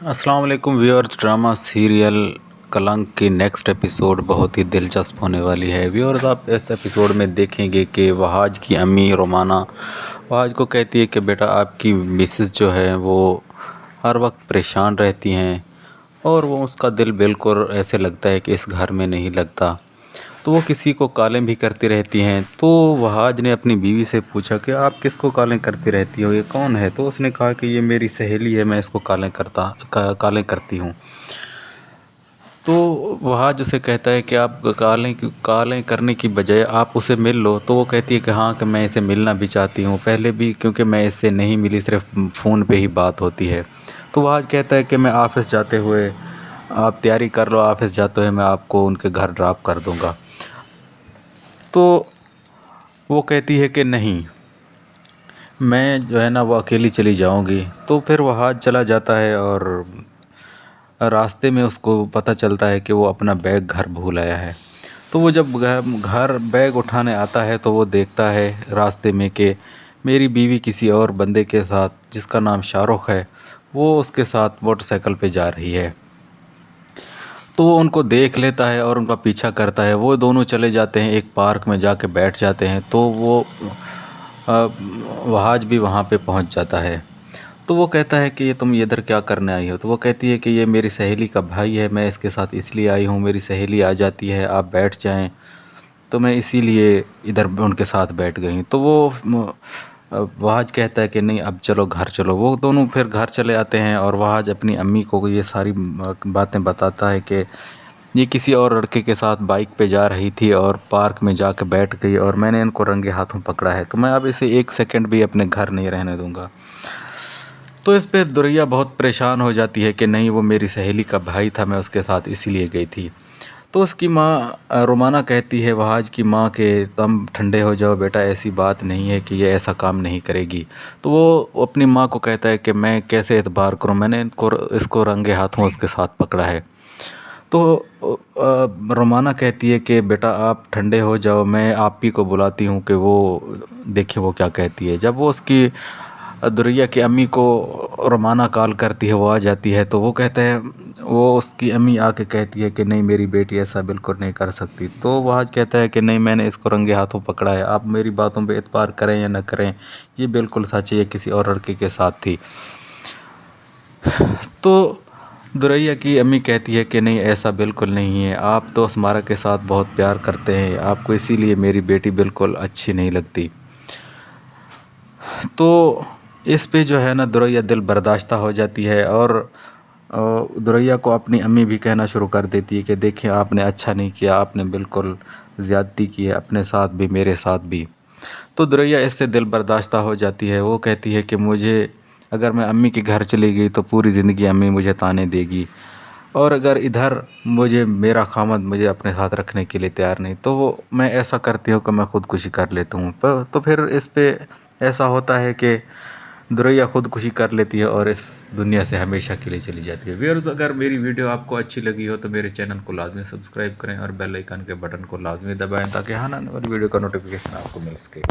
अस्सलाम वालेकुम viewers. Drama serial कलंक की नेक्स्ट एपिसोड बहुत ही दिलचस्प होने वाली है। व्यूअर्स, आप इस एपिसोड में देखेंगे कि वहाज की अम्मी रोमाना वहाज को कहती है कि बेटा, आपकी मिसेस जो है वो हर वक्त परेशान रहती हैं और वो उसका दिल बिल्कुल ऐसे लगता है कि इस घर में नहीं लगता, तो वो किसी को कॉलें भी करती रहती हैं। तो वहाज ने अपनी बीवी से पूछा कि आप किसको कॉलें करती रहती हो, ये कौन है? तो उसने कहा कि ये मेरी सहेली है, मैं इसको कॉलें करती हूँ। तो वहाज उसे कहता है कि आप कॉलें करने की बजाय आप उसे मिल लो। तो वो कहती है कि हाँ, कि मैं इसे मिलना भी चाहती हूँ, पहले भी क्योंकि मैं इससे नहीं मिली, सिर्फ फ़ोन पे ही बात होती है। तो वहाज कहता है कि मैं ऑफ़िस जाते हुए, आप तैयारी कर लो, ऑफ़िस जाते हुए मैं आपको उनके घर ड्रॉप कर दूँगा। तो वो कहती है कि नहीं, मैं जो है ना वो अकेली चली जाऊंगी। तो फिर वो हाथ चला जाता है और रास्ते में उसको पता चलता है कि वो अपना बैग घर भूल आया है। तो वो जब घर बैग उठाने आता है तो वो देखता है रास्ते में कि मेरी बीवी किसी और बंदे के साथ, जिसका नाम शाहरुख है, वो उसके साथ मोटरसाइकिल पे जा रही है। तो वो उनको देख लेता है और उनका पीछा करता है। वो दोनों चले जाते हैं, एक पार्क में जाके बैठ जाते हैं। तो वो वहाज भी वहाँ पे पहुँच जाता है। तो वो कहता है कि ये तुम इधर क्या करने आई हो? तो वो कहती है कि ये मेरी सहेली का भाई है, मैं इसके साथ इसलिए आई हूँ, मेरी सहेली आ जाती है, आप बैठ जाएं, तो मैं इसीलिए इधर उनके साथ बैठ गई। तो वो वहाज कहता है कि नहीं, अब चलो घर चलो। वो दोनों फिर घर चले आते हैं और वहाज अपनी अम्मी को ये सारी बातें बताता है कि ये किसी और लड़के के साथ बाइक पे जा रही थी और पार्क में जाकर बैठ गई और मैंने इनको रंगे हाथों पकड़ा है, तो मैं अब इसे एक सेकंड भी अपने घर नहीं रहने दूंगा। तो इस पे दुरैया बहुत परेशान हो जाती है कि नहीं, वो मेरी सहेली का भाई था, मैं उसके साथ इसीलिए गई थी। तो उसकी माँ रोमाना कहती है वहाज की माँ के तुम ठंडे हो जाओ बेटा, ऐसी बात नहीं है कि ये ऐसा काम नहीं करेगी। तो वो अपनी माँ को कहता है कि मैं कैसे एतबार करूँ, मैंने इसको रंगे हाथों उसके साथ पकड़ा है। तो रोमाना कहती है कि बेटा आप ठंडे हो जाओ, मैं आप ही को बुलाती हूँ कि वो देखिए वो क्या कहती है। जब वो उसकी दुरैया की अम्मी को रोमाना कॉल करती है, वो आ जाती है। तो वो कहता है, वो उसकी अम्मी आके कहती है कि नहीं, मेरी बेटी ऐसा बिल्कुल नहीं कर सकती। तो वहाज कहता है कि नहीं, मैंने इसको रंगे हाथों पकड़ा है, आप मेरी बातों पे एतबार करें या न करें, ये बिल्कुल सच है, ये किसी और लड़के के साथ थी। तो दुरैया की अम्मी कहती है कि नहीं, ऐसा बिल्कुल नहीं है, आप तो अस्मारा के साथ बहुत प्यार करते हैं, आपको इसीलिए मेरी बेटी बिल्कुल अच्छी नहीं लगती। तो इस पे जो है ना दुरैया दिल बर्दाश्त हो जाती है और दुरैया को अपनी अम्मी भी कहना शुरू कर देती है कि देखिए आपने अच्छा नहीं किया, आपने बिल्कुल ज़्यादती की है, अपने साथ भी मेरे साथ भी। तो दुरैया इससे दिल बर्दाश्त हो जाती है। वो कहती है कि मुझे, अगर मैं अम्मी के घर चली गई तो पूरी ज़िंदगी अम्मी मुझे ताने देगी, और अगर इधर मुझे मेरा खामद मुझे अपने साथ रखने के लिए तैयार नहीं, तो वो मैं ऐसा करती हूँ कि मैं ख़ुदकुशी कर लेता हूँ। पर तो फिर इस पे ऐसा होता है कि दुरैया ख़ुदकुशी कर लेती है और इस दुनिया से हमेशा के लिए चली जाती है। व्यूअर्स, अगर मेरी वीडियो आपको अच्छी लगी हो तो मेरे चैनल को लाजमी सब्सक्राइब करें और बेल आइकन के बटन को लाजमी दबाएं ताकि आने वाली वीडियो का नोटिफिकेशन आपको मिल सके।